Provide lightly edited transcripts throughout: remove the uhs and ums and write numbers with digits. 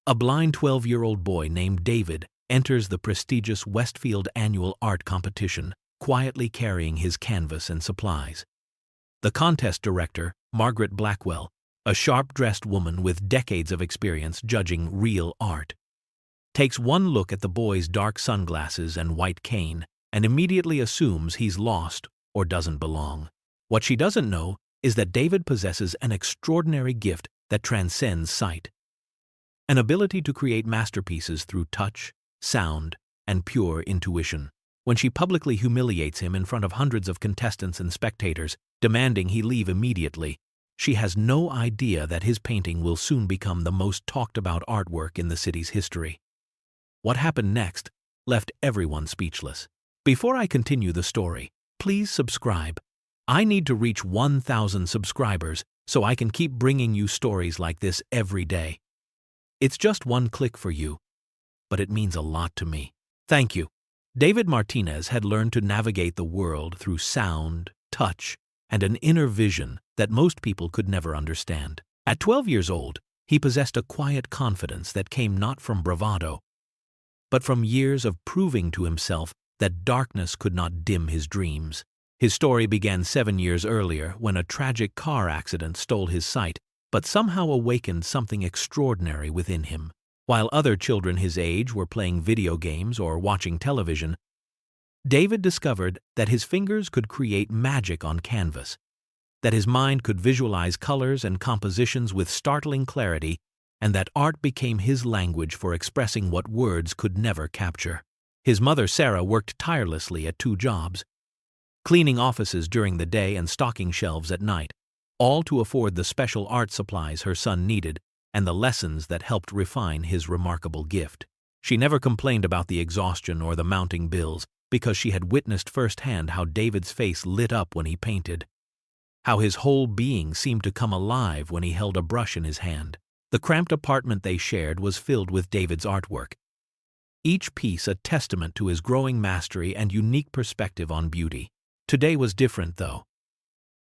A blind 12-year-old boy named David enters the prestigious Westfield annual art competition, quietly carrying his canvas and supplies. The contest director, Margaret Blackwell, a sharp-dressed woman with decades of experience judging real art, takes one look at the boy's dark sunglasses and white cane and immediately assumes he's lost or doesn't belong. What she doesn't know is that David possesses an extraordinary gift that transcends sight. An ability to create masterpieces through touch, sound, and pure intuition. When she publicly humiliates him in front of hundreds of contestants and spectators, demanding he leave immediately, she has no idea that his painting will soon become the most talked-about artwork in the city's history. What happened next left everyone speechless. Before I continue the story, please subscribe. I need to reach 1,000 subscribers so I can keep bringing you stories like this every day. It's just one click for you, but it means a lot to me. Thank you. David Martinez had learned to navigate the world through sound, touch, and an inner vision that most people could never understand. At 12 years old, he possessed a quiet confidence that came not from bravado, but from years of proving to himself that darkness could not dim his dreams. His story began 7 years earlier when a tragic car accident stole his sight, but somehow awakened something extraordinary within him. While other children his age were playing video games or watching television, David discovered that his fingers could create magic on canvas, that his mind could visualize colors and compositions with startling clarity, and that art became his language for expressing what words could never capture. His mother, Sarah, worked tirelessly at 2 jobs, cleaning offices during the day and stocking shelves at night, all to afford the special art supplies her son needed and the lessons that helped refine his remarkable gift. She never complained about the exhaustion or the mounting bills because she had witnessed firsthand how David's face lit up when he painted, how his whole being seemed to come alive when he held a brush in his hand. The cramped apartment they shared was filled with David's artwork, each piece a testament to his growing mastery and unique perspective on beauty. Today was different, though.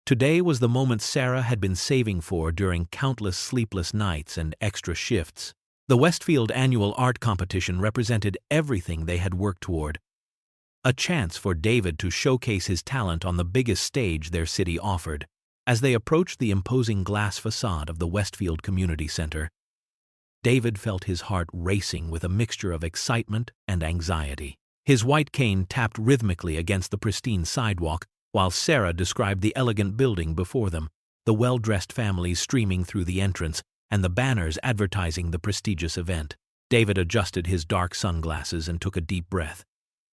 Today was the moment Sarah had been saving for during countless sleepless nights and extra shifts. The Westfield annual art competition represented everything they had worked toward. A chance for David to showcase his talent on the biggest stage their city offered. As they approached the imposing glass facade of the Westfield Community Center, David felt his heart racing with a mixture of excitement and anxiety. His white cane tapped rhythmically against the pristine sidewalk, while Sarah described the elegant building before them, the well-dressed families streaming through the entrance, and the banners advertising the prestigious event. David adjusted his dark sunglasses and took a deep breath,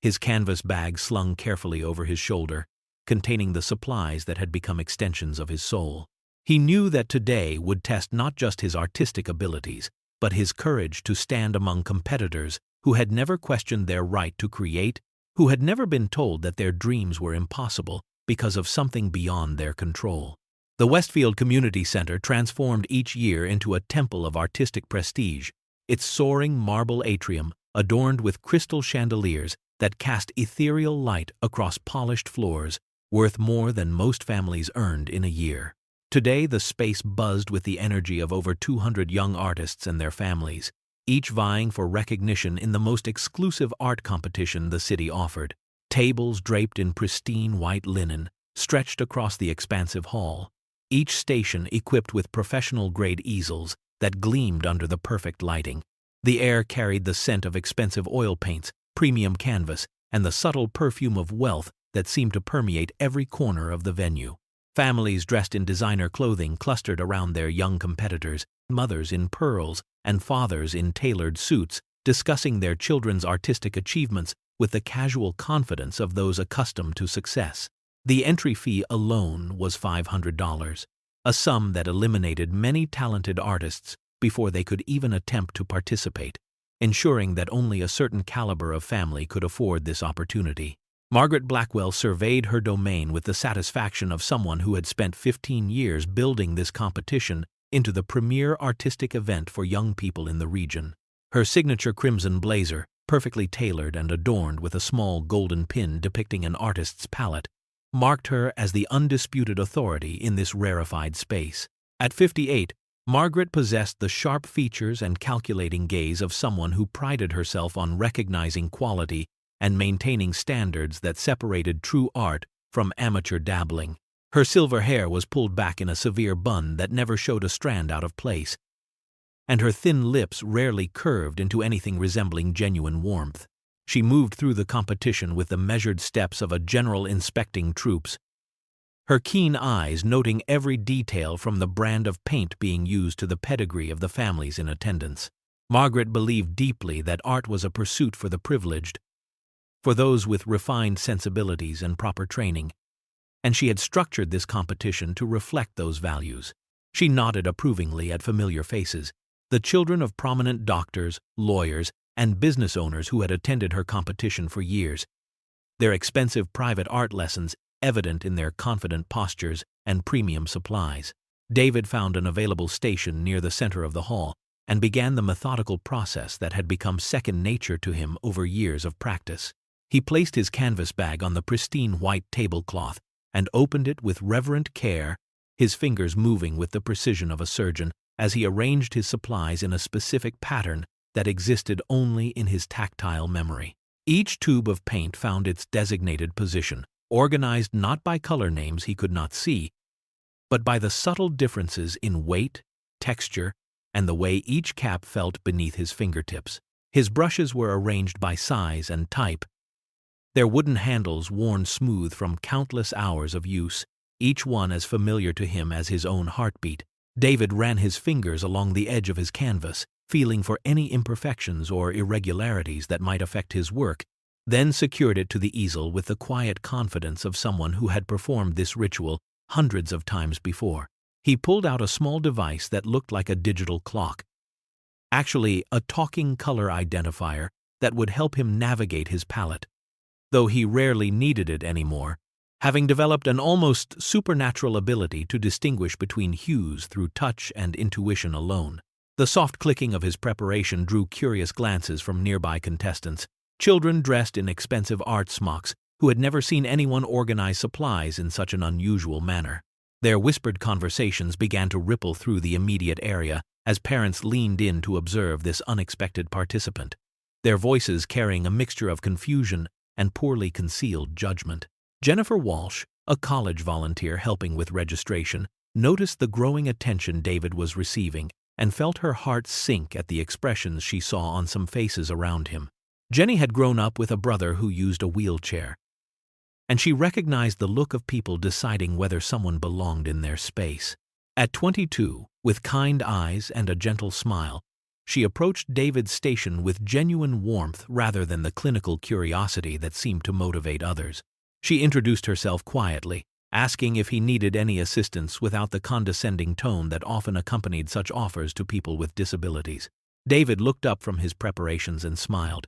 his canvas bag slung carefully over his shoulder, containing the supplies that had become extensions of his soul. He knew that today would test not just his artistic abilities, but his courage to stand among competitors who had never questioned their right to create, who had never been told that their dreams were impossible because of something beyond their control. The Westfield Community Center transformed each year into a temple of artistic prestige, its soaring marble atrium adorned with crystal chandeliers that cast ethereal light across polished floors, worth more than most families earned in a year. Today, the space buzzed with the energy of over 200 young artists and their families, each vying for recognition in the most exclusive art competition the city offered. Tables draped in pristine white linen stretched across the expansive hall, each station equipped with professional-grade easels that gleamed under the perfect lighting. The air carried the scent of expensive oil paints, premium canvas, and the subtle perfume of wealth that seemed to permeate every corner of the venue. Families dressed in designer clothing clustered around their young competitors, mothers in pearls and fathers in tailored suits, discussing their children's artistic achievements with the casual confidence of those accustomed to success. The entry fee alone was $500, a sum that eliminated many talented artists before they could even attempt to participate, ensuring that only a certain caliber of family could afford this opportunity. Margaret Blackwell surveyed her domain with the satisfaction of someone who had spent 15 years building this competition into the premier artistic event for young people in the region. Her signature crimson blazer, perfectly tailored and adorned with a small golden pin depicting an artist's palette, marked her as the undisputed authority in this rarefied space. At 58, Margaret possessed the sharp features and calculating gaze of someone who prided herself on recognizing quality and maintaining standards that separated true art from amateur dabbling. Her silver hair was pulled back in a severe bun that never showed a strand out of place, and her thin lips rarely curved into anything resembling genuine warmth. She moved through the competition with the measured steps of a general inspecting troops, her keen eyes noting every detail from the brand of paint being used to the pedigree of the families in attendance. Margaret believed deeply that art was a pursuit for the privileged, for those with refined sensibilities and proper training, and she had structured this competition to reflect those values. She nodded approvingly at familiar faces, the children of prominent doctors, lawyers, and business owners who had attended her competition for years, their expensive private art lessons evident in their confident postures and premium supplies. David found an available station near the center of the hall and began the methodical process that had become second nature to him over years of practice. He placed his canvas bag on the pristine white tablecloth and opened it with reverent care, his fingers moving with the precision of a surgeon as he arranged his supplies in a specific pattern that existed only in his tactile memory. Each tube of paint found its designated position, organized not by color names he could not see, but by the subtle differences in weight, texture, and the way each cap felt beneath his fingertips. His brushes were arranged by size and type, their wooden handles worn smooth from countless hours of use, each one as familiar to him as his own heartbeat. David ran his fingers along the edge of his canvas, feeling for any imperfections or irregularities that might affect his work, then secured it to the easel with the quiet confidence of someone who had performed this ritual hundreds of times before. He pulled out a small device that looked like a digital clock, actually a talking color identifier that would help him navigate his palette, though he rarely needed it anymore, having developed an almost supernatural ability to distinguish between hues through touch and intuition alone. The soft clicking of his preparation drew curious glances from nearby contestants, children dressed in expensive art smocks who had never seen anyone organize supplies in such an unusual manner. Their whispered conversations began to ripple through the immediate area as parents leaned in to observe this unexpected participant, their voices carrying a mixture of confusion and poorly concealed judgment. Jennifer Walsh, a college volunteer helping with registration, noticed the growing attention David was receiving and felt her heart sink at the expressions she saw on some faces around him. Jenny had grown up with a brother who used a wheelchair, and she recognized the look of people deciding whether someone belonged in their space. At 22, with kind eyes and a gentle smile, she approached David's station with genuine warmth rather than the clinical curiosity that seemed to motivate others. She introduced herself quietly, asking if he needed any assistance without the condescending tone that often accompanied such offers to people with disabilities. David looked up from his preparations and smiled,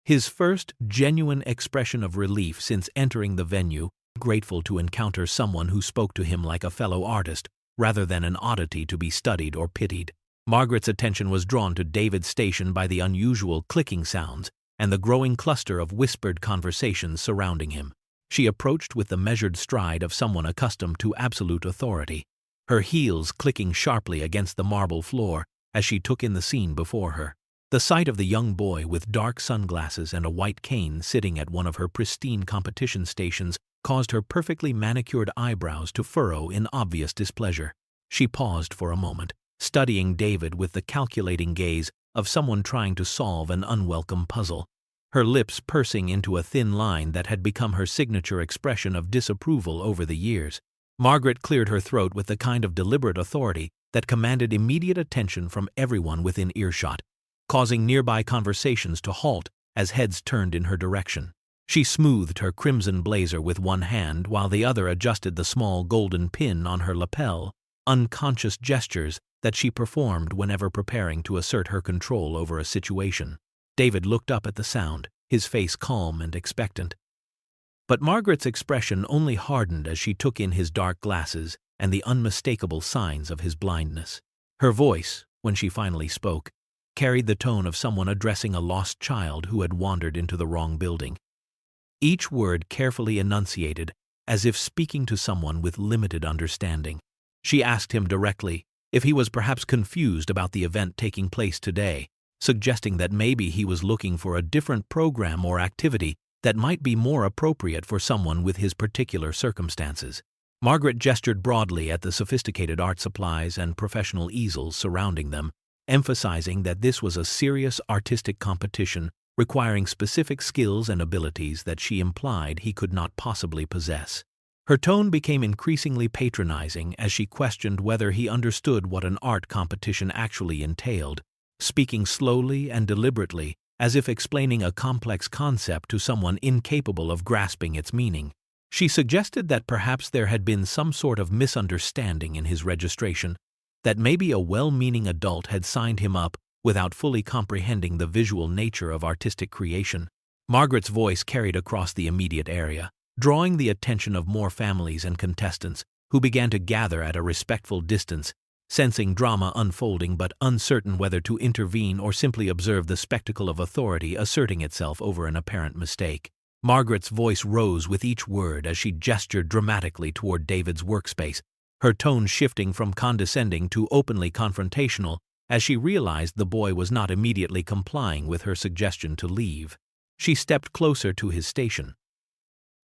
his first genuine expression of relief since entering the venue, grateful to encounter someone who spoke to him like a fellow artist rather than an oddity to be studied or pitied. Margaret's attention was drawn to David's station by the unusual clicking sounds and the growing cluster of whispered conversations surrounding him. She approached with the measured stride of someone accustomed to absolute authority, her heels clicking sharply against the marble floor as she took in the scene before her. The sight of the young boy with dark sunglasses and a white cane sitting at one of her pristine competition stations caused her perfectly manicured eyebrows to furrow in obvious displeasure. She paused for a moment, studying David with the calculating gaze of someone trying to solve an unwelcome puzzle, her lips pursing into a thin line that had become her signature expression of disapproval over the years. Margaret cleared her throat with the kind of deliberate authority that commanded immediate attention from everyone within earshot, causing nearby conversations to halt as heads turned in her direction. She smoothed her crimson blazer with one hand while the other adjusted the small golden pin on her lapel, unconscious gestures that she performed whenever preparing to assert her control over a situation. David looked up at the sound, his face calm and expectant. But Margaret's expression only hardened as she took in his dark glasses and the unmistakable signs of his blindness. Her voice, when she finally spoke, carried the tone of someone addressing a lost child who had wandered into the wrong building, each word carefully enunciated as if speaking to someone with limited understanding. She asked him directly, if he was perhaps confused about the event taking place today, suggesting that maybe he was looking for a different program or activity that might be more appropriate for someone with his particular circumstances. Margaret gestured broadly at the sophisticated art supplies and professional easels surrounding them, emphasizing that this was a serious artistic competition requiring specific skills and abilities that she implied he could not possibly possess. Her tone became increasingly patronizing as she questioned whether he understood what an art competition actually entailed, speaking slowly and deliberately as if explaining a complex concept to someone incapable of grasping its meaning. She suggested that perhaps there had been some sort of misunderstanding in his registration, that maybe a well-meaning adult had signed him up without fully comprehending the visual nature of artistic creation. Margaret's voice carried across the immediate area, drawing the attention of more families and contestants, who began to gather at a respectful distance, sensing drama unfolding but uncertain whether to intervene or simply observe the spectacle of authority asserting itself over an apparent mistake. Margaret's voice rose with each word as she gestured dramatically toward David's workspace, her tone shifting from condescending to openly confrontational as she realized the boy was not immediately complying with her suggestion to leave. She stepped closer to his station,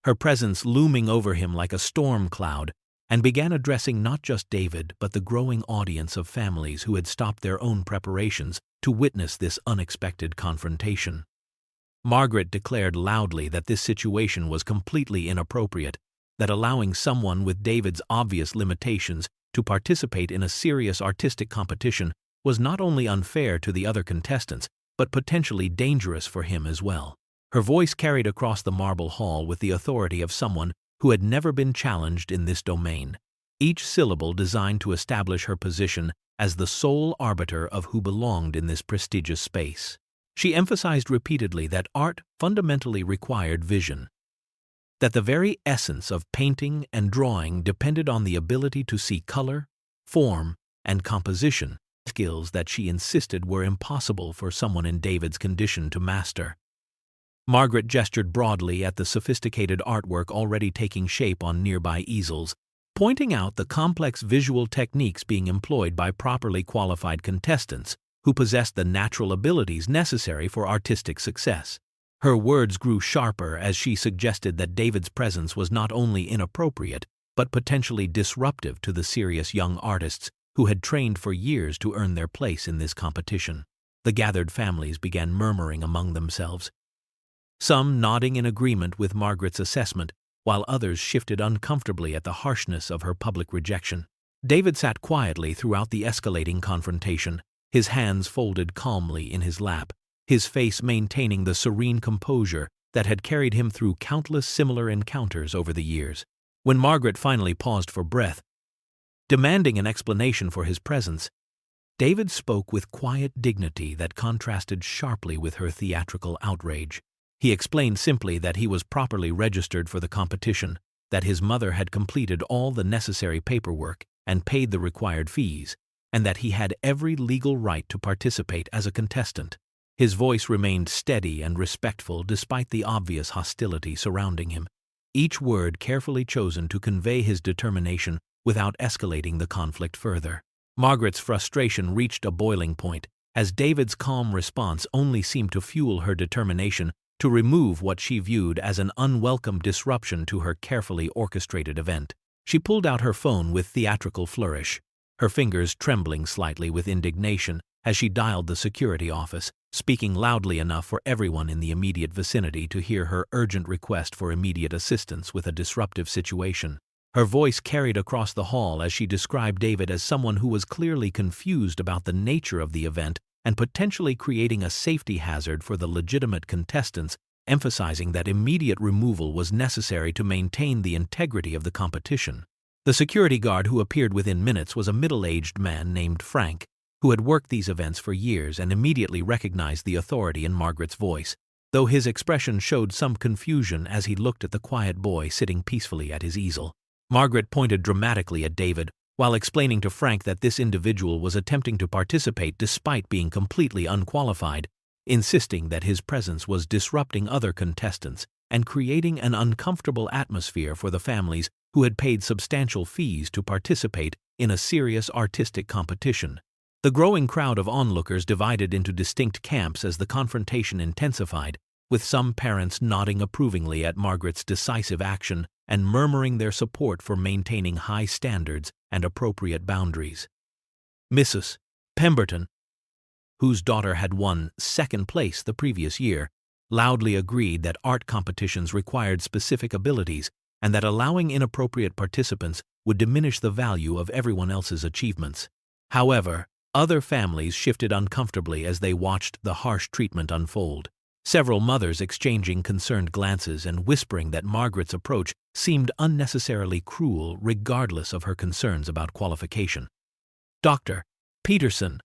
her presence looming over him like a storm cloud, and began addressing not just David but the growing audience of families who had stopped their own preparations to witness this unexpected confrontation. Margaret declared loudly that this situation was completely inappropriate, that allowing someone with David's obvious limitations to participate in a serious artistic competition was not only unfair to the other contestants, but potentially dangerous for him as well. Her voice carried across the marble hall with the authority of someone who had never been challenged in this domain, each syllable designed to establish her position as the sole arbiter of who belonged in this prestigious space. She emphasized repeatedly that art fundamentally required vision, that the very essence of painting and drawing depended on the ability to see color, form, and composition, skills that she insisted were impossible for someone in David's condition to master. Margaret gestured broadly at the sophisticated artwork already taking shape on nearby easels, pointing out the complex visual techniques being employed by properly qualified contestants who possessed the natural abilities necessary for artistic success. Her words grew sharper as she suggested that David's presence was not only inappropriate, but potentially disruptive to the serious young artists who had trained for years to earn their place in this competition. The gathered families began murmuring among themselves, some nodding in agreement with Margaret's assessment, while others shifted uncomfortably at the harshness of her public rejection. David sat quietly throughout the escalating confrontation, his hands folded calmly in his lap, his face maintaining the serene composure that had carried him through countless similar encounters over the years. When Margaret finally paused for breath, demanding an explanation for his presence, David spoke with quiet dignity that contrasted sharply with her theatrical outrage. He explained simply that he was properly registered for the competition, that his mother had completed all the necessary paperwork and paid the required fees, and that he had every legal right to participate as a contestant. His voice remained steady and respectful despite the obvious hostility surrounding him, each word carefully chosen to convey his determination without escalating the conflict further. Margaret's frustration reached a boiling point, as David's calm response only seemed to fuel her determination to remove what she viewed as an unwelcome disruption to her carefully orchestrated event. She pulled out her phone with theatrical flourish, her fingers trembling slightly with indignation as she dialed the security office, speaking loudly enough for everyone in the immediate vicinity to hear her urgent request for immediate assistance with a disruptive situation. Her voice carried across the hall as she described David as someone who was clearly confused about the nature of the event and potentially creating a safety hazard for the legitimate contestants, emphasizing that immediate removal was necessary to maintain the integrity of the competition. The security guard who appeared within minutes was a middle-aged man named Frank, who had worked these events for years and immediately recognized the authority in Margaret's voice, though his expression showed some confusion as he looked at the quiet boy sitting peacefully at his easel. Margaret pointed dramatically at David, while explaining to Frank that this individual was attempting to participate despite being completely unqualified, insisting that his presence was disrupting other contestants and creating an uncomfortable atmosphere for the families who had paid substantial fees to participate in a serious artistic competition. The growing crowd of onlookers divided into distinct camps as the confrontation intensified, with some parents nodding approvingly at Margaret's decisive action and murmuring their support for maintaining high standards and appropriate boundaries. Mrs. Pemberton, whose daughter had won second place the previous year, loudly agreed that art competitions required specific abilities and that allowing inappropriate participants would diminish the value of everyone else's achievements. However, other families shifted uncomfortably as they watched the harsh treatment unfold, several mothers exchanging concerned glances and whispering that Margaret's approach seemed unnecessarily cruel regardless of her concerns about qualification. Dr. Peterson,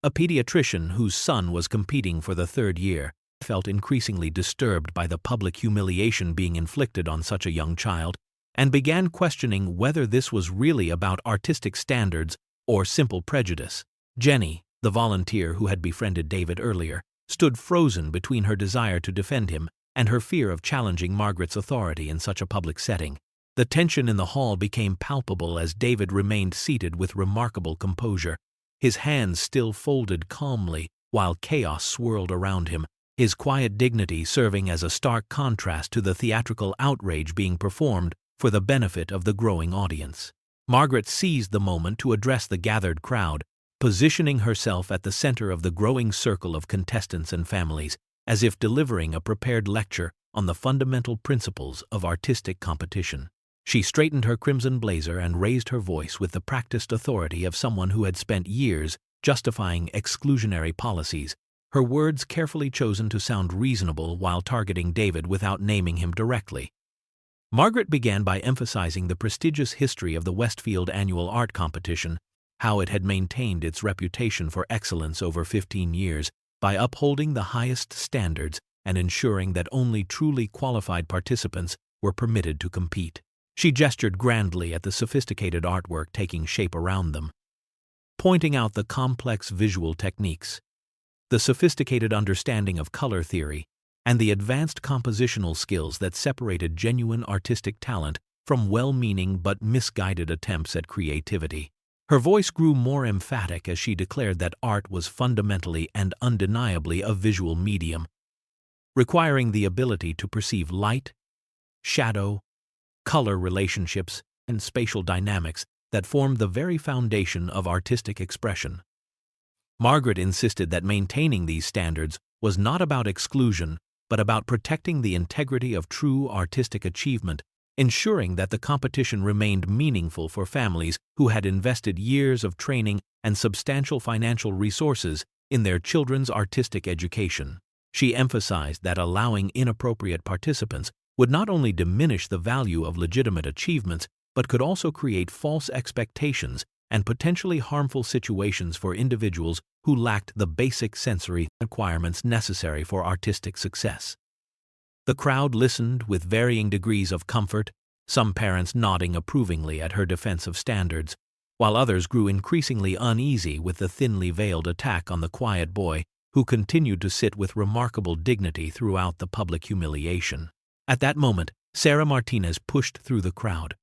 a pediatrician whose son was competing for the third year, felt increasingly disturbed by the public humiliation being inflicted on such a young child and began questioning whether this was really about artistic standards or simple prejudice. Jenny, the volunteer who had befriended David earlier, stood frozen between her desire to defend him and her fear of challenging Margaret's authority in such a public setting. The tension in the hall became palpable as David remained seated with remarkable composure, his hands still folded calmly while chaos swirled around him, his quiet dignity serving as a stark contrast to the theatrical outrage being performed for the benefit of the growing audience. Margaret seized the moment to address the gathered crowd, positioning herself at the center of the growing circle of contestants and families, as if delivering a prepared lecture on the fundamental principles of artistic competition. She straightened her crimson blazer and raised her voice with the practiced authority of someone who had spent years justifying exclusionary policies, her words carefully chosen to sound reasonable while targeting David without naming him directly. Margaret began by emphasizing the prestigious history of the Westfield annual art competition, how it had maintained its reputation for excellence over 15 years by upholding the highest standards and ensuring that only truly qualified participants were permitted to compete. She gestured grandly at the sophisticated artwork taking shape around them, pointing out the complex visual techniques, the sophisticated understanding of color theory, and the advanced compositional skills that separated genuine artistic talent from well-meaning but misguided attempts at creativity. Her voice grew more emphatic as she declared that art was fundamentally and undeniably a visual medium, requiring the ability to perceive light, shadow, color relationships, and spatial dynamics that form the very foundation of artistic expression. Margaret insisted that maintaining these standards was not about exclusion, but about protecting the integrity of true artistic achievement, ensuring that the competition remained meaningful for families who had invested years of training and substantial financial resources in their children's artistic education. She emphasized that allowing inappropriate participants would not only diminish the value of legitimate achievements, but could also create false expectations and potentially harmful situations for individuals who lacked the basic sensory requirements necessary for artistic success. The crowd listened with varying degrees of comfort, some parents nodding approvingly at her defense of standards, while others grew increasingly uneasy with the thinly veiled attack on the quiet boy who continued to sit with remarkable dignity throughout the public humiliation. At that moment, Sarah Martinez pushed through the crowd,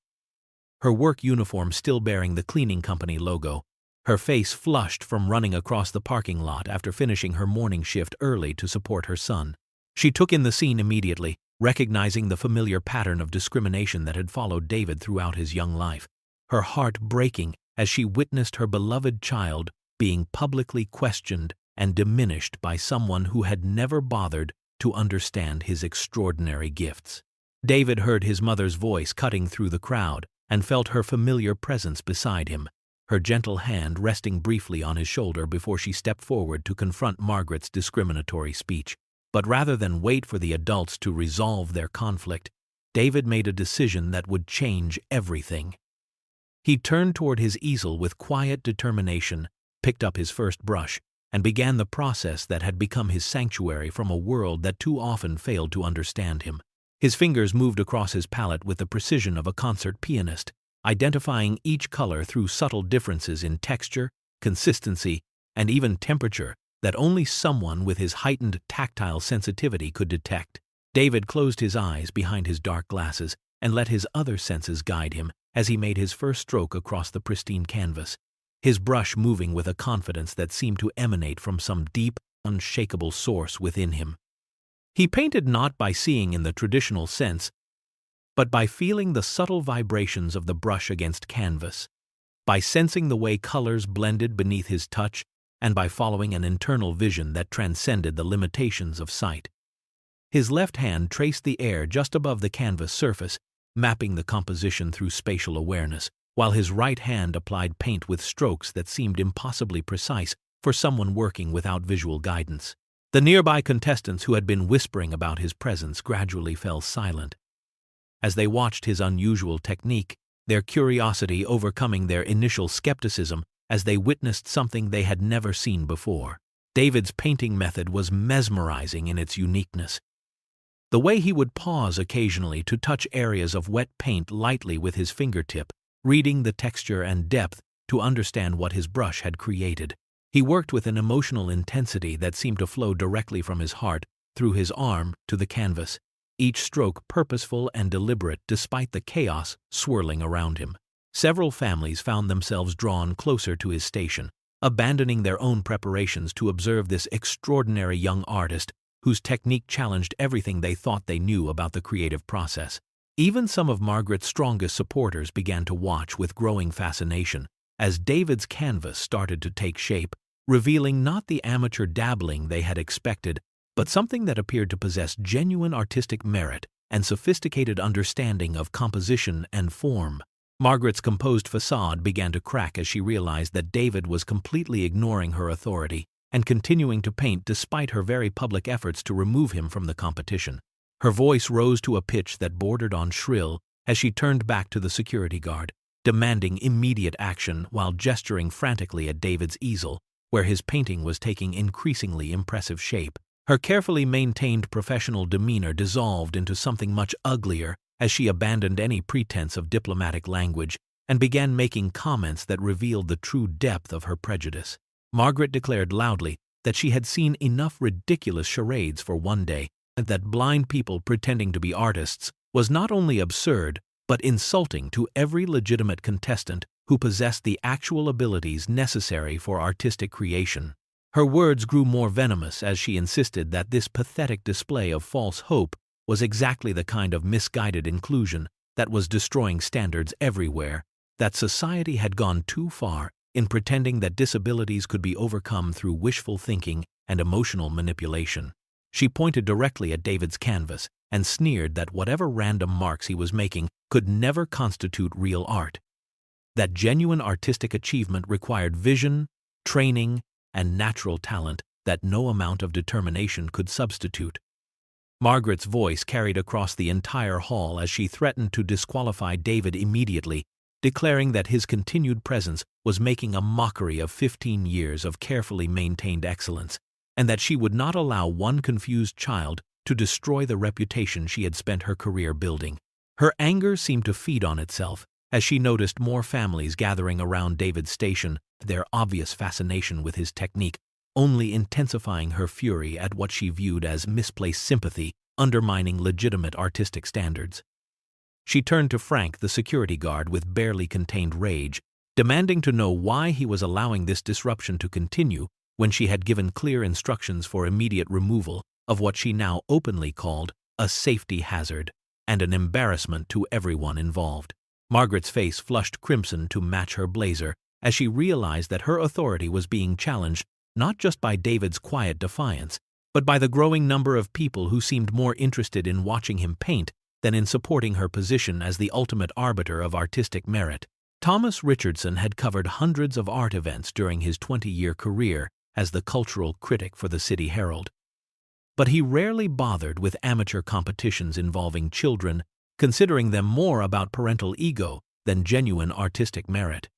her work uniform still bearing the cleaning company logo, her face flushed from running across the parking lot after finishing her morning shift early to support her son. She took in the scene immediately, recognizing the familiar pattern of discrimination that had followed David throughout his young life, her heart breaking as she witnessed her beloved child being publicly questioned and diminished by someone who had never bothered to understand his extraordinary gifts. David heard his mother's voice cutting through the crowd and felt her familiar presence beside him, her gentle hand resting briefly on his shoulder before she stepped forward to confront Margaret's discriminatory speech. But rather than wait for the adults to resolve their conflict, David made a decision that would change everything. He turned toward his easel with quiet determination, picked up his first brush, and began the process that had become his sanctuary from a world that too often failed to understand him. His fingers moved across his palette with the precision of a concert pianist, identifying each color through subtle differences in texture, consistency, and even temperature that only someone with his heightened tactile sensitivity could detect. David closed his eyes behind his dark glasses and let his other senses guide him, as he made his first stroke across the pristine canvas, his brush moving with a confidence that seemed to emanate from some deep, unshakable source within him. He painted not by seeing in the traditional sense, but by feeling the subtle vibrations of the brush against canvas, by sensing the way colors blended beneath his touch, and by following an internal vision that transcended the limitations of sight. His left hand traced the air just above the canvas surface, mapping the composition through spatial awareness, while his right hand applied paint with strokes that seemed impossibly precise for someone working without visual guidance. The nearby contestants who had been whispering about his presence gradually fell silent. As they watched his unusual technique, their curiosity overcoming their initial skepticism as they witnessed something they had never seen before. David's painting method was mesmerizing in its uniqueness. The way he would pause occasionally to touch areas of wet paint lightly with his fingertip, reading the texture and depth to understand what his brush had created. He worked with an emotional intensity that seemed to flow directly from his heart through his arm to the canvas, each stroke purposeful and deliberate despite the chaos swirling around him. Several families found themselves drawn closer to his station, abandoning their own preparations to observe this extraordinary young artist whose technique challenged everything they thought they knew about the creative process. Even some of Margaret's strongest supporters began to watch with growing fascination as David's canvas started to take shape, revealing not the amateur dabbling they had expected, but something that appeared to possess genuine artistic merit and sophisticated understanding of composition and form. Margaret's composed facade began to crack as she realized that David was completely ignoring her authority and continuing to paint despite her very public efforts to remove him from the competition. Her voice rose to a pitch that bordered on shrill as she turned back to the security guard, demanding immediate action while gesturing frantically at David's easel, where his painting was taking increasingly impressive shape. Her carefully maintained professional demeanor dissolved into something much uglier as she abandoned any pretense of diplomatic language and began making comments that revealed the true depth of her prejudice. Margaret declared loudly that she had seen enough ridiculous charades for one day, and that blind people pretending to be artists was not only absurd, but insulting to every legitimate contestant who possessed the actual abilities necessary for artistic creation. Her words grew more venomous as she insisted that this pathetic display of false hope was exactly the kind of misguided inclusion that was destroying standards everywhere, that society had gone too far in pretending that disabilities could be overcome through wishful thinking and emotional manipulation. She pointed directly at David's canvas and sneered that whatever random marks he was making could never constitute real art. That genuine artistic achievement required vision, training, and natural talent that no amount of determination could substitute. Margaret's voice carried across the entire hall as she threatened to disqualify David immediately, declaring that his continued presence was making a mockery of 15 years of carefully maintained excellence, and that she would not allow one confused child to destroy the reputation she had spent her career building. Her anger seemed to feed on itself as she noticed more families gathering around David's station, their obvious fascination with his technique only intensifying her fury at what she viewed as misplaced sympathy, undermining legitimate artistic standards. She turned to Frank, the security guard, with barely contained rage, demanding to know why he was allowing this disruption to continue when she had given clear instructions for immediate removal of what she now openly called a safety hazard and an embarrassment to everyone involved. Margaret's face flushed crimson to match her blazer as she realized that her authority was being challenged not just by David's quiet defiance, but by the growing number of people who seemed more interested in watching him paint than in supporting her position as the ultimate arbiter of artistic merit. Thomas Richardson had covered hundreds of art events during his 20-year career as the cultural critic for the City Herald. But he rarely bothered with amateur competitions involving children, considering them more about parental ego than genuine artistic merit.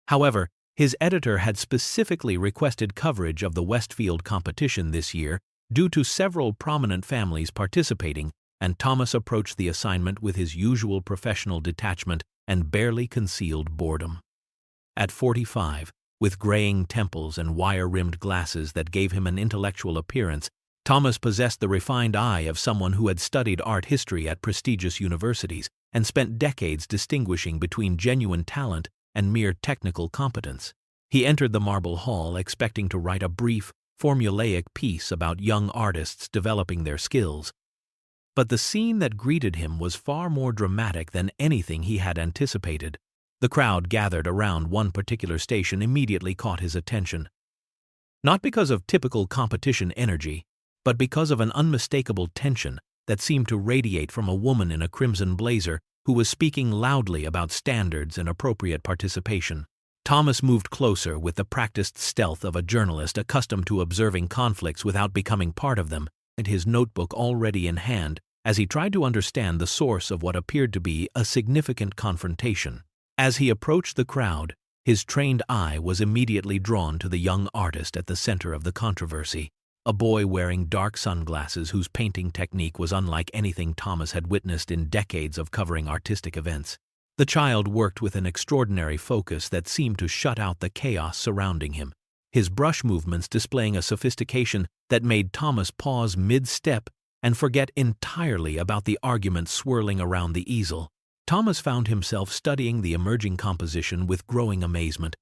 However, his editor had specifically requested coverage of the Westfield competition this year due to several prominent families participating, and Thomas approached the assignment with his usual professional detachment and barely concealed boredom. At 45, with graying temples and wire-rimmed glasses that gave him an intellectual appearance, Thomas possessed the refined eye of someone who had studied art history at prestigious universities and spent decades distinguishing between genuine talent and mere technical competence. He entered the marble hall expecting to write a brief, formulaic piece about young artists developing their skills. But the scene that greeted him was far more dramatic than anything he had anticipated. The crowd gathered around one particular station immediately caught his attention. Not because of typical competition energy, but because of an unmistakable tension that seemed to radiate from a woman in a crimson blazer who was speaking loudly about standards and appropriate participation. Thomas moved closer with the practiced stealth of a journalist accustomed to observing conflicts without becoming part of them, and his notebook already in hand as he tried to understand the source of what appeared to be a significant confrontation. As he approached the crowd, his trained eye was immediately drawn to the young artist at the center of the controversy, a boy wearing dark sunglasses whose painting technique was unlike anything Thomas had witnessed in decades of covering artistic events. The child worked with an extraordinary focus that seemed to shut out the chaos surrounding him, his brush movements displaying a sophistication that made Thomas pause mid-step and forget entirely about the argument swirling around the easel. Thomas found himself studying the emerging composition with growing amazement,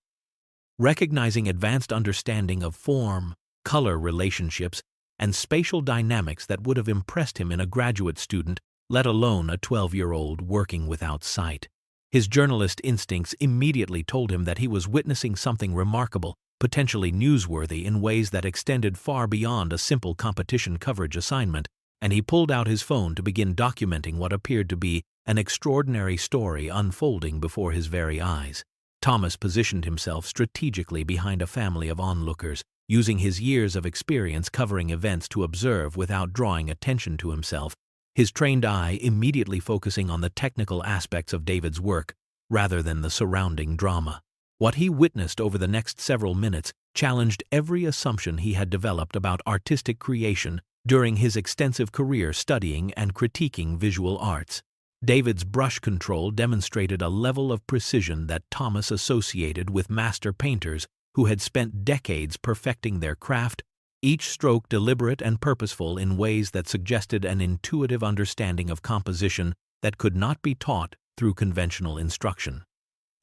recognizing advanced understanding of form, color relationships, and spatial dynamics that would have impressed him in a graduate student, let alone a 12-year-old working without sight. His journalist instincts immediately told him that he was witnessing something remarkable, potentially newsworthy in ways that extended far beyond a simple competition coverage assignment, and he pulled out his phone to begin documenting what appeared to be an extraordinary story unfolding before his very eyes. Thomas positioned himself strategically behind a family of onlookers, using his years of experience covering events to observe without drawing attention to himself, his trained eye immediately focusing on the technical aspects of David's work rather than the surrounding drama. What he witnessed over the next several minutes challenged every assumption he had developed about artistic creation during his extensive career studying and critiquing visual arts. David's brush control demonstrated a level of precision that Thomas associated with master painters who had spent decades perfecting their craft, each stroke deliberate and purposeful in ways that suggested an intuitive understanding of composition that could not be taught through conventional instruction.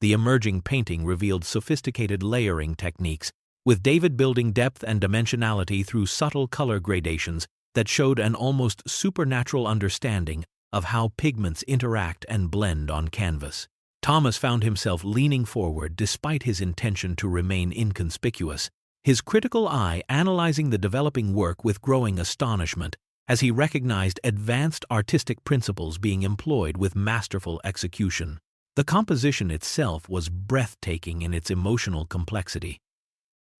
The emerging painting revealed sophisticated layering techniques, with David building depth and dimensionality through subtle color gradations that showed an almost supernatural understanding of how pigments interact and blend on canvas. Thomas found himself leaning forward despite his intention to remain inconspicuous, his critical eye analyzing the developing work with growing astonishment as he recognized advanced artistic principles being employed with masterful execution. The composition itself was breathtaking in its emotional complexity,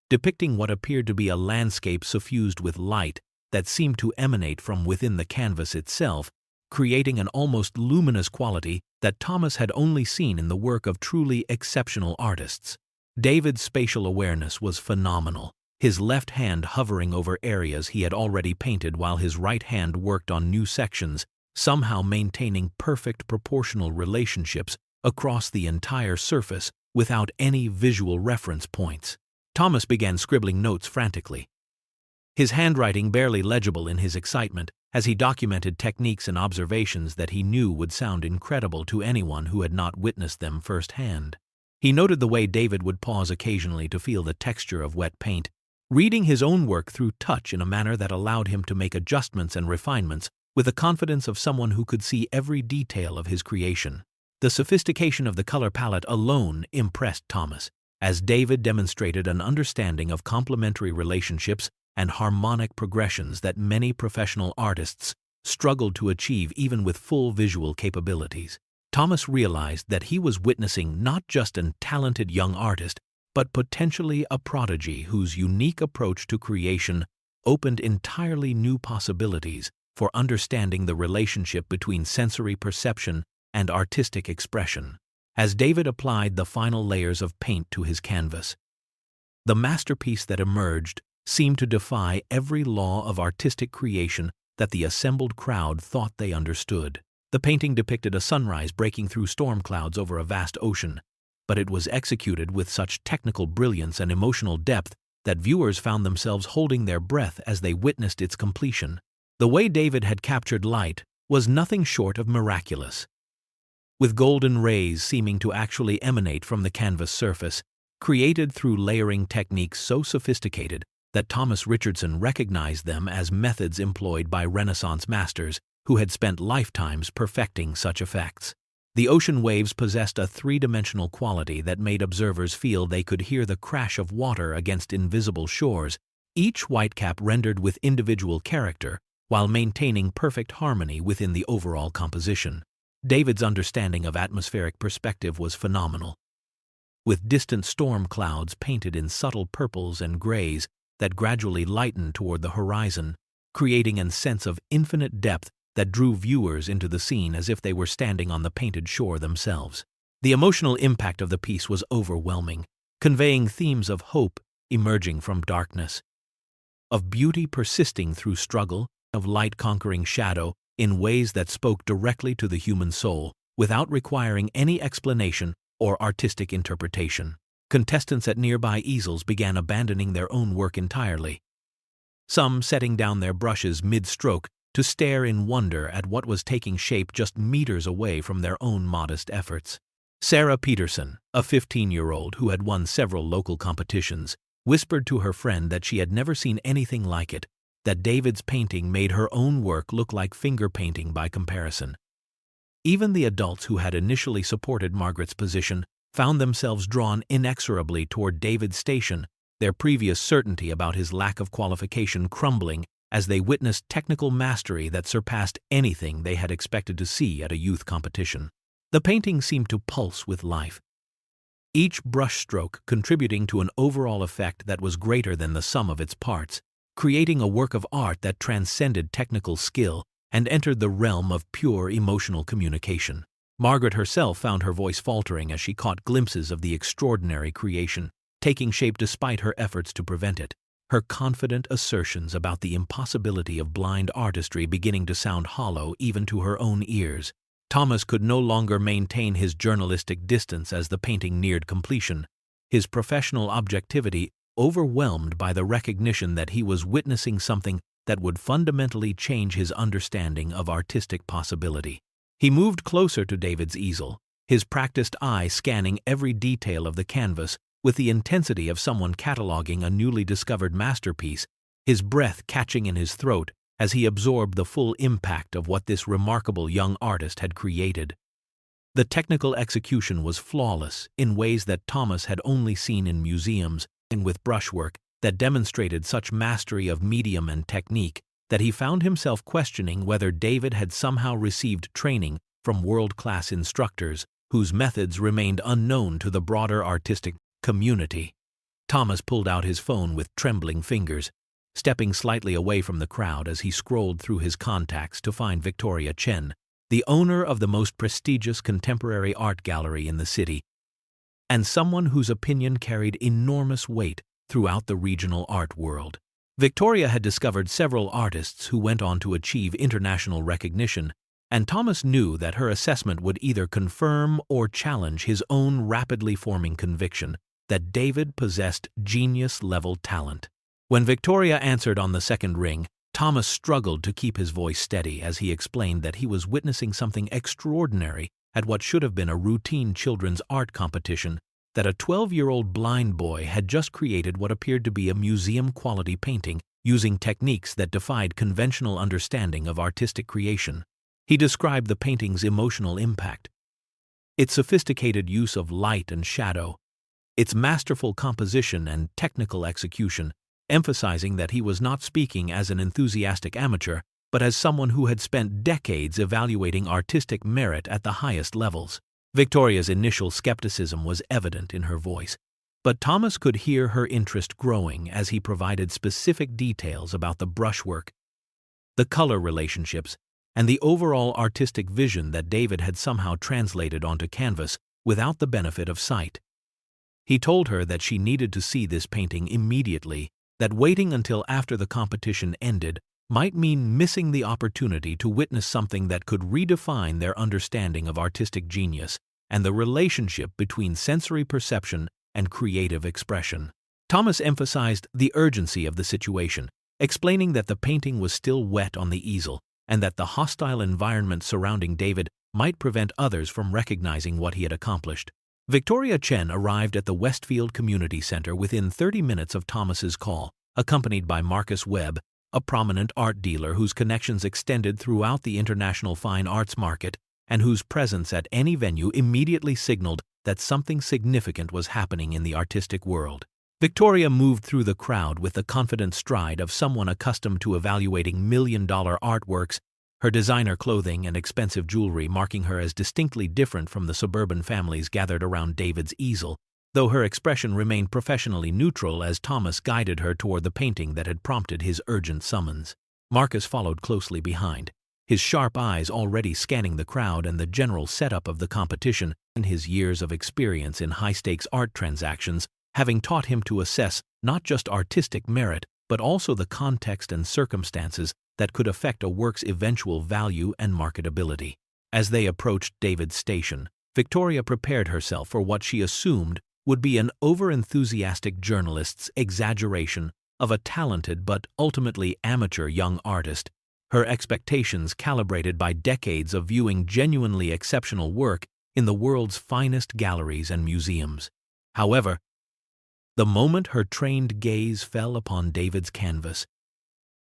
depicting what appeared to be a landscape suffused with light that seemed to emanate from within the canvas itself, creating an almost luminous quality that Thomas had only seen in the work of truly exceptional artists. David's spatial awareness was phenomenal, his left hand hovering over areas he had already painted while his right hand worked on new sections, somehow maintaining perfect proportional relationships across the entire surface without any visual reference points. Thomas began scribbling notes frantically, his handwriting barely legible in his excitement, as he documented techniques and observations that he knew would sound incredible to anyone who had not witnessed them firsthand. He noted the way David would pause occasionally to feel the texture of wet paint, reading his own work through touch in a manner that allowed him to make adjustments and refinements with the confidence of someone who could see every detail of his creation. The sophistication of the color palette alone impressed Thomas, as David demonstrated an understanding of complementary relationships and harmonic progressions that many professional artists struggled to achieve even with full visual capabilities. Thomas realized that he was witnessing not just a talented young artist, but potentially a prodigy whose unique approach to creation opened entirely new possibilities for understanding the relationship between sensory perception and artistic expression. As David applied the final layers of paint to his canvas, the masterpiece that emerged seemed to defy every law of artistic creation that the assembled crowd thought they understood. The painting depicted a sunrise breaking through storm clouds over a vast ocean, but it was executed with such technical brilliance and emotional depth that viewers found themselves holding their breath as they witnessed its completion. The way David had captured light was nothing short of miraculous. with golden rays seeming to actually emanate from the canvas surface, created through layering techniques so sophisticated that Thomas Richardson recognized them as methods employed by Renaissance masters who had spent lifetimes perfecting such effects. The ocean waves possessed a three-dimensional quality that made observers feel they could hear the crash of water against invisible shores, each whitecap rendered with individual character while maintaining perfect harmony within the overall composition. David's understanding of atmospheric perspective was phenomenal. With distant storm clouds painted in subtle purples and grays that gradually lightened toward the horizon, creating a sense of infinite depth that drew viewers into the scene as if they were standing on the painted shore themselves. The emotional impact of the piece was overwhelming, conveying themes of hope emerging from darkness, of beauty persisting through struggle, of light conquering shadow in ways that spoke directly to the human soul without requiring any explanation or artistic interpretation. Contestants at nearby easels began abandoning their own work entirely, some setting down their brushes mid-stroke to stare in wonder at what was taking shape just meters away from their own modest efforts. Sarah Peterson, a 15-year-old who had won several local competitions, whispered to her friend that she had never seen anything like it, that David's painting made her own work look like finger painting by comparison. Even the adults who had initially supported Margaret's position found themselves drawn inexorably toward David's station, their previous certainty about his lack of qualification crumbling as they witnessed technical mastery that surpassed anything they had expected to see at a youth competition. The painting seemed to pulse with life, each brushstroke contributing to an overall effect that was greater than the sum of its parts, creating a work of art that transcended technical skill and entered the realm of pure emotional communication. Margaret herself found her voice faltering as she caught glimpses of the extraordinary creation, taking shape despite her efforts to prevent it, her confident assertions about the impossibility of blind artistry beginning to sound hollow even to her own ears. Thomas could no longer maintain his journalistic distance as the painting neared completion, his professional objectivity overwhelmed by the recognition that he was witnessing something that would fundamentally change his understanding of artistic possibility. He moved closer to David's easel, his practiced eye scanning every detail of the canvas with the intensity of someone cataloging a newly discovered masterpiece, his breath catching in his throat as he absorbed the full impact of what this remarkable young artist had created. The technical execution was flawless in ways that Thomas had only seen in museums, and with brushwork that demonstrated such mastery of medium and technique that he found himself questioning whether David had somehow received training from world-class instructors whose methods remained unknown to the broader artistic community. Thomas pulled out his phone with trembling fingers, stepping slightly away from the crowd as he scrolled through his contacts to find Victoria Chen, the owner of the most prestigious contemporary art gallery in the city, and someone whose opinion carried enormous weight throughout the regional art world. Victoria had discovered several artists who went on to achieve international recognition, and Thomas knew that her assessment would either confirm or challenge his own rapidly forming conviction that David possessed genius-level talent. When Victoria answered on the second ring, Thomas struggled to keep his voice steady as he explained that he was witnessing something extraordinary at what should have been a routine children's art competition, that a 12-year-old blind boy had just created what appeared to be a museum-quality painting using techniques that defied conventional understanding of artistic creation. He described the painting's emotional impact, its sophisticated use of light and shadow, its masterful composition and technical execution, emphasizing that he was not speaking as an enthusiastic amateur, but as someone who had spent decades evaluating artistic merit at the highest levels. Victoria's initial skepticism was evident in her voice, but Thomas could hear her interest growing as he provided specific details about the brushwork, the color relationships, and the overall artistic vision that David had somehow translated onto canvas without the benefit of sight. He told her that she needed to see this painting immediately, that waiting until after the competition ended might mean missing the opportunity to witness something that could redefine their understanding of artistic genius and the relationship between sensory perception and creative expression. Thomas emphasized the urgency of the situation, explaining that the painting was still wet on the easel and that the hostile environment surrounding David might prevent others from recognizing what he had accomplished. Victoria Chen arrived at the Westfield Community Center within 30 minutes of Thomas's call, accompanied by Marcus Webb, a prominent art dealer whose connections extended throughout the international fine arts market and whose presence at any venue immediately signaled that something significant was happening in the artistic world. Victoria moved through the crowd with the confident stride of someone accustomed to evaluating million-dollar artworks, her designer clothing and expensive jewelry marking her as distinctly different from the suburban families gathered around David's easel, though her expression remained professionally neutral as Thomas guided her toward the painting that had prompted his urgent summons. Marcus followed closely behind, his sharp eyes already scanning the crowd and the general setup of the competition, and his years of experience in high-stakes art transactions having taught him to assess not just artistic merit but also the context and circumstances that could affect a work's eventual value and marketability. As they approached David's station, Victoria prepared herself for what she assumed would be an over-enthusiastic journalist's exaggeration of a talented but ultimately amateur young artist, her expectations calibrated by decades of viewing genuinely exceptional work in the world's finest galleries and museums. However, the moment her trained gaze fell upon David's canvas,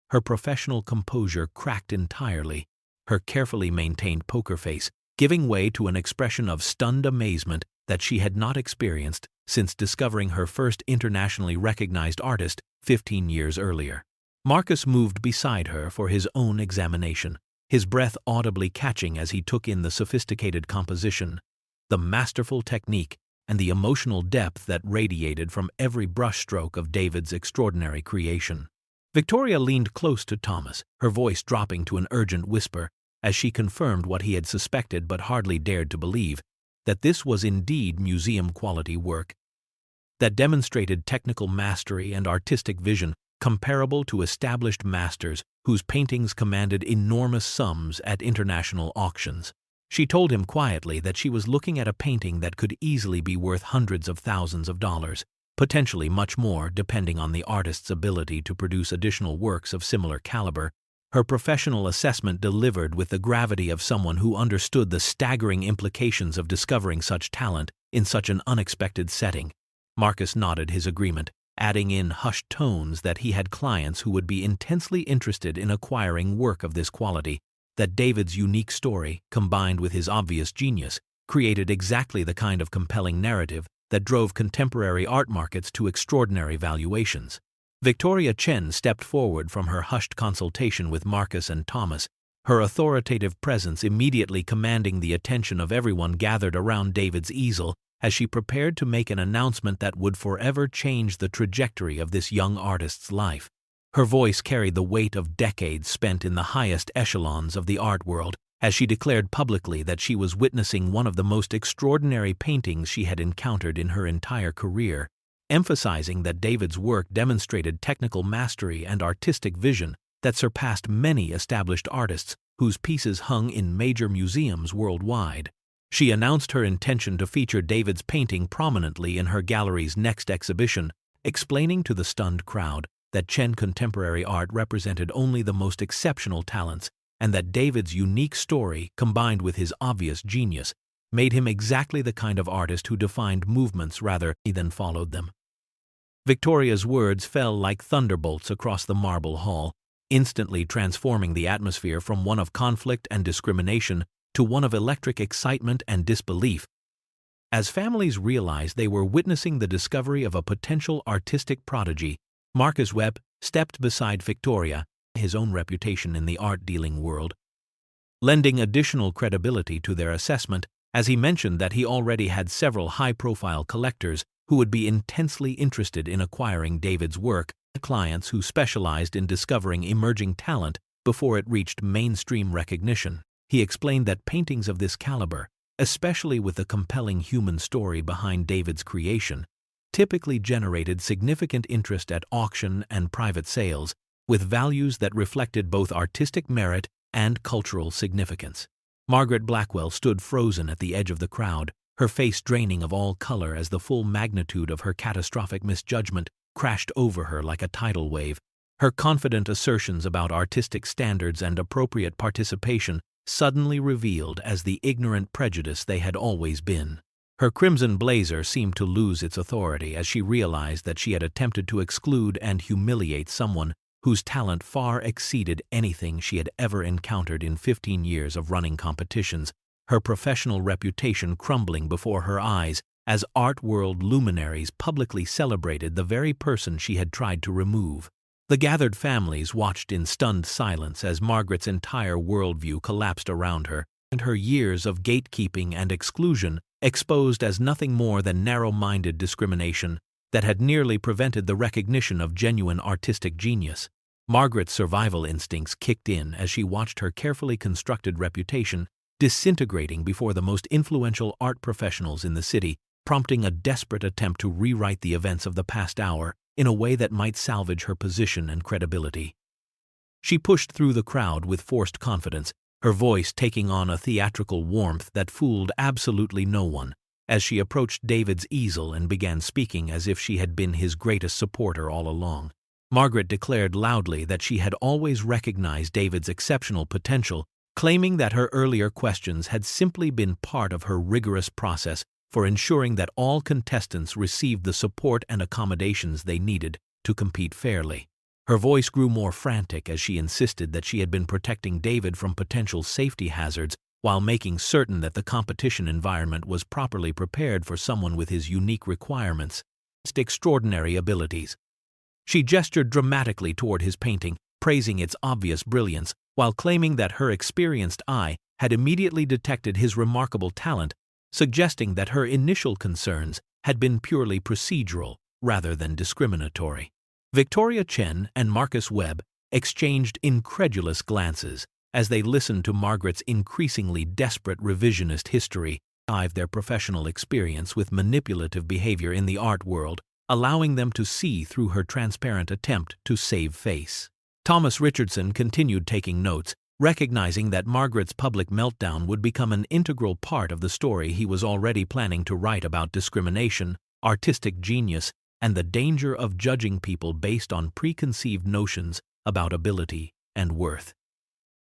her professional composure cracked entirely, her carefully maintained poker face giving way to an expression of stunned amazement that she had not experienced since discovering her first internationally recognized artist 15 years earlier. Marcus moved beside her for his own examination, his breath audibly catching as he took in the sophisticated composition, the masterful technique, and the emotional depth that radiated from every brushstroke of David's extraordinary creation. Victoria leaned close to Thomas, her voice dropping to an urgent whisper as she confirmed what he had suspected but hardly dared to believe, that this was indeed museum-quality work that demonstrated technical mastery and artistic vision comparable to established masters whose paintings commanded enormous sums at international auctions. She told him quietly that she was looking at a painting that could easily be worth hundreds of thousands of dollars, potentially much more depending on the artist's ability to produce additional works of similar caliber, her professional assessment delivered with the gravity of someone who understood the staggering implications of discovering such talent in such an unexpected setting. Marcus nodded his agreement, adding in hushed tones that he had clients who would be intensely interested in acquiring work of this quality, that David's unique story, combined with his obvious genius, created exactly the kind of compelling narrative that drove contemporary art markets to extraordinary valuations. Victoria Chen stepped forward from her hushed consultation with Marcus and Thomas, her authoritative presence immediately commanding the attention of everyone gathered around David's easel as she prepared to make an announcement that would forever change the trajectory of this young artist's life. Her voice carried the weight of decades spent in the highest echelons of the art world as she declared publicly that she was witnessing one of the most extraordinary paintings she had encountered in her entire career, emphasizing that David's work demonstrated technical mastery and artistic vision that surpassed many established artists whose pieces hung in major museums worldwide. She announced her intention to feature David's painting prominently in her gallery's next exhibition, explaining to the stunned crowd that Chen contemporary art represented only the most exceptional talents, and that David's unique story, combined with his obvious genius, made him exactly the kind of artist who defined movements rather than followed them. Victoria's words fell like thunderbolts across the marble hall, instantly transforming the atmosphere from one of conflict and discrimination to one of electric excitement and disbelief. As families realized they were witnessing the discovery of a potential artistic prodigy, Marcus Webb stepped beside Victoria, his own reputation in the art-dealing world, lending additional credibility to their assessment as he mentioned that he already had several high-profile collectors who would be intensely interested in acquiring David's work, clients who specialized in discovering emerging talent before it reached mainstream recognition. He explained that paintings of this caliber, especially with the compelling human story behind David's creation, typically generated significant interest at auction and private sales, with values that reflected both artistic merit and cultural significance. Margaret Blackwell stood frozen at the edge of the crowd, her face draining of all color as the full magnitude of her catastrophic misjudgment crashed over her like a tidal wave. Her confident assertions about artistic standards and appropriate participation suddenly revealed as the ignorant prejudice they had always been. Her crimson blazer seemed to lose its authority as she realized that she had attempted to exclude and humiliate someone whose talent far exceeded anything she had ever encountered in 15 years of running competitions, her professional reputation crumbling before her eyes as art world luminaries publicly celebrated the very person she had tried to remove. The gathered families watched in stunned silence as Margaret's entire worldview collapsed around her, and her years of gatekeeping and exclusion exposed as nothing more than narrow-minded discrimination that had nearly prevented the recognition of genuine artistic genius. Margaret's survival instincts kicked in as she watched her carefully constructed reputation disintegrating before the most influential art professionals in the city, prompting a desperate attempt to rewrite the events of the past hour in a way that might salvage her position and credibility. She pushed through the crowd with forced confidence, her voice taking on a theatrical warmth that fooled absolutely no one, as she approached David's easel and began speaking as if she had been his greatest supporter all along. Margaret declared loudly that she had always recognized David's exceptional potential, claiming that her earlier questions had simply been part of her rigorous process for ensuring that all contestants received the support and accommodations they needed to compete fairly. Her voice grew more frantic as she insisted that she had been protecting David from potential safety hazards while making certain that the competition environment was properly prepared for someone with his unique requirements and extraordinary abilities. She gestured dramatically toward his painting, praising its obvious brilliance, while claiming that her experienced eye had immediately detected his remarkable talent, suggesting that her initial concerns had been purely procedural rather than discriminatory. Victoria Chen and Marcus Webb exchanged incredulous glances as they listened to Margaret's increasingly desperate revisionist history drive their professional experience with manipulative behavior in the art world, allowing them to see through her transparent attempt to save face. Thomas Richardson continued taking notes, recognizing that Margaret's public meltdown would become an integral part of the story he was already planning to write about discrimination, artistic genius, and the danger of judging people based on preconceived notions about ability and worth.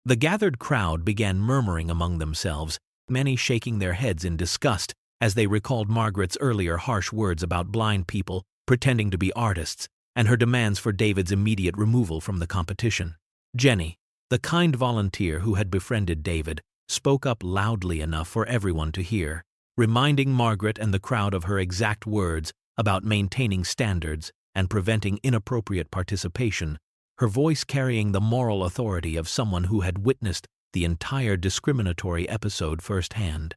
The gathered crowd began murmuring among themselves, many shaking their heads in disgust as they recalled Margaret's earlier harsh words about blind people pretending to be artists and her demands for David's immediate removal from the competition. Jenny, the kind volunteer who had befriended David, spoke up loudly enough for everyone to hear, reminding Margaret and the crowd of her exact words about maintaining standards and preventing inappropriate participation, her voice carrying the moral authority of someone who had witnessed the entire discriminatory episode firsthand.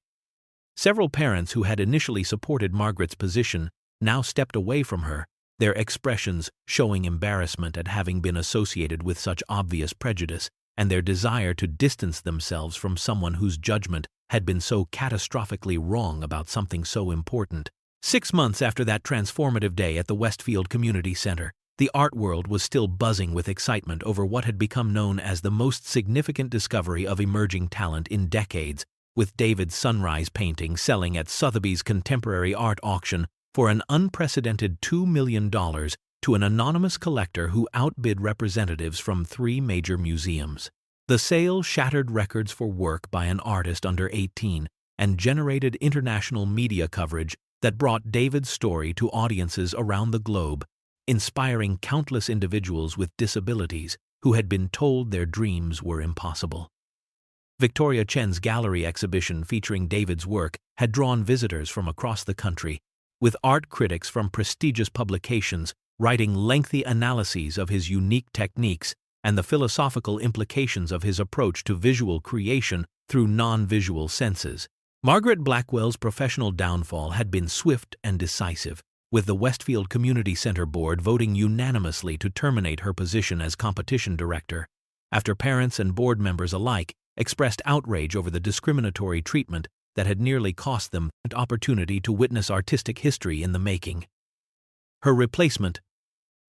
Several parents who had initially supported Margaret's position now stepped away from her, their expressions showing embarrassment at having been associated with such obvious prejudice and their desire to distance themselves from someone whose judgment had been so catastrophically wrong about something so important. 6 months after that transformative day at the Westfield Community Center, the art world was still buzzing with excitement over what had become known as the most significant discovery of emerging talent in decades, with David's Sunrise painting selling at Sotheby's contemporary art auction for an unprecedented $2 million to an anonymous collector who outbid representatives from 3 major museums. The sale shattered records for work by an artist under 18 and generated international media coverage that brought David's story to audiences around the globe, inspiring countless individuals with disabilities who had been told their dreams were impossible. Victoria Chen's gallery exhibition featuring David's work had drawn visitors from across the country, with art critics from prestigious publications writing lengthy analyses of his unique techniques and the philosophical implications of his approach to visual creation through non-visual senses. Margaret Blackwell's professional downfall had been swift and decisive, with the Westfield Community Center board voting unanimously to terminate her position as competition director, after parents and board members alike expressed outrage over the discriminatory treatment that had nearly cost them an opportunity to witness artistic history in the making. Her replacement,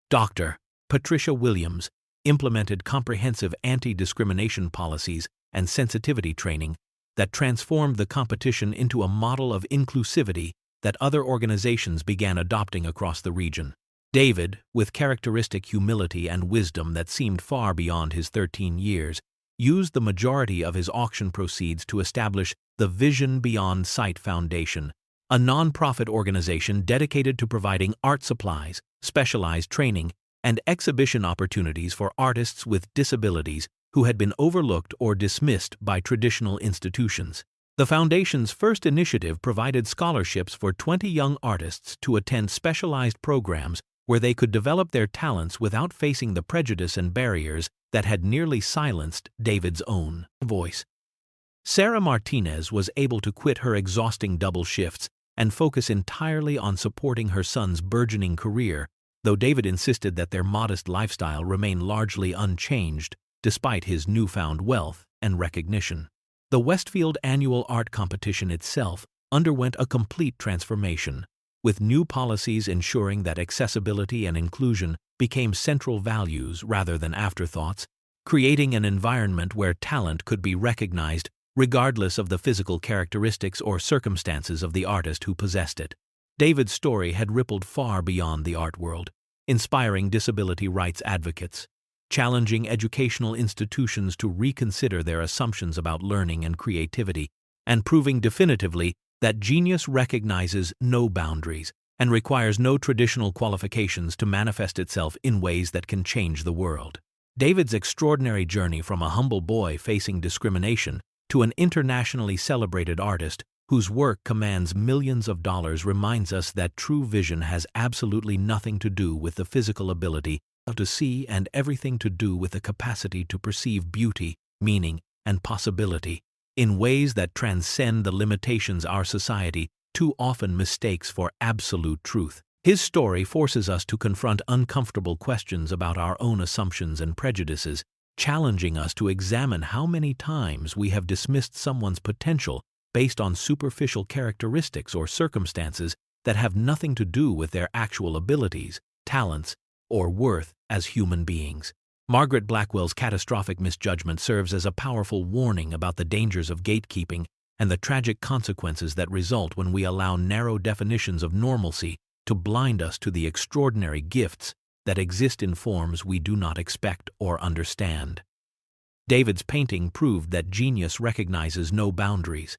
Dr. Patricia Williams, implemented comprehensive anti-discrimination policies and sensitivity training that transformed the competition into a model of inclusivity that other organizations began adopting across the region. David, with characteristic humility and wisdom that seemed far beyond his 13 years, used the majority of his auction proceeds to establish the Vision Beyond Sight Foundation, a non-profit organization dedicated to providing art supplies, specialized training, and exhibition opportunities for artists with disabilities who had been overlooked or dismissed by traditional institutions. The foundation's first initiative provided scholarships for 20 young artists to attend specialized programs where they could develop their talents without facing the prejudice and barriers that had nearly silenced David's own voice. Sarah Martinez was able to quit her exhausting double shifts and focus entirely on supporting her son's burgeoning career, though David insisted that their modest lifestyle remain largely unchanged despite his newfound wealth and recognition. The Westfield Annual Art Competition itself underwent a complete transformation, with new policies ensuring that accessibility and inclusion became central values rather than afterthoughts, creating an environment where talent could be recognized regardless of the physical characteristics or circumstances of the artist who possessed it. David's story had rippled far beyond the art world, inspiring disability rights advocates, challenging educational institutions to reconsider their assumptions about learning and creativity, and proving definitively that genius recognizes no boundaries and requires no traditional qualifications to manifest itself in ways that can change the world. David's extraordinary journey from a humble boy facing discrimination to an internationally celebrated artist whose work commands millions of dollars reminds us that true vision has absolutely nothing to do with the physical ability to see and everything to do with the capacity to perceive beauty, meaning, and possibility in ways that transcend the limitations our society too often mistakes for absolute truth. His story forces us to confront uncomfortable questions about our own assumptions and prejudices, challenging us to examine how many times we have dismissed someone's potential based on superficial characteristics or circumstances that have nothing to do with their actual abilities, talents, or worth as human beings. Margaret Blackwell's catastrophic misjudgment serves as a powerful warning about the dangers of gatekeeping and the tragic consequences that result when we allow narrow definitions of normalcy to blind us to the extraordinary gifts that exist in forms we do not expect or understand. David's painting proved that genius recognizes no boundaries,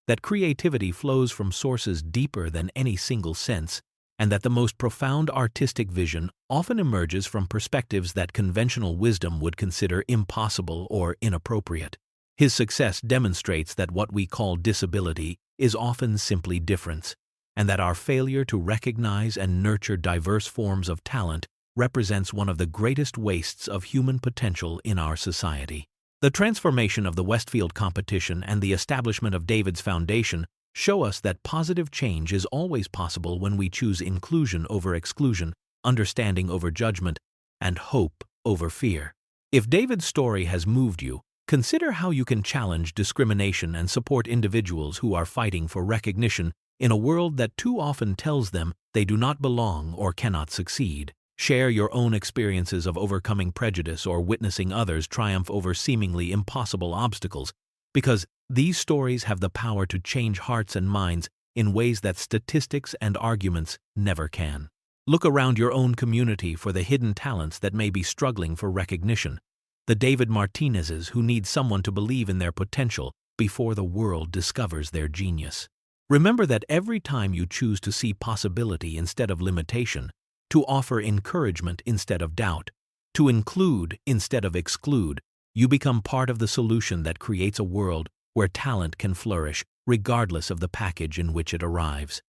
that creativity flows from sources deeper than any single sense, and that the most profound artistic vision often emerges from perspectives that conventional wisdom would consider impossible or inappropriate. His success demonstrates that what we call disability is often simply difference, and that our failure to recognize and nurture diverse forms of talent represents one of the greatest wastes of human potential in our society. The transformation of the Westfield competition and the establishment of David's Foundation show us that positive change is always possible when we choose inclusion over exclusion, understanding over judgment, and hope over fear. If David's story has moved you, consider how you can challenge discrimination and support individuals who are fighting for recognition in a world that too often tells them they do not belong or cannot succeed. Share your own experiences of overcoming prejudice or witnessing others triumph over seemingly impossible obstacles, because these stories have the power to change hearts and minds in ways that statistics and arguments never can. Look around your own community for the hidden talents that may be struggling for recognition, the David Martinezes who need someone to believe in their potential before the world discovers their genius. Remember that every time you choose to see possibility instead of limitation, to offer encouragement instead of doubt, to include instead of exclude, you become part of the solution that creates a world where talent can flourish regardless of the package in which it arrives.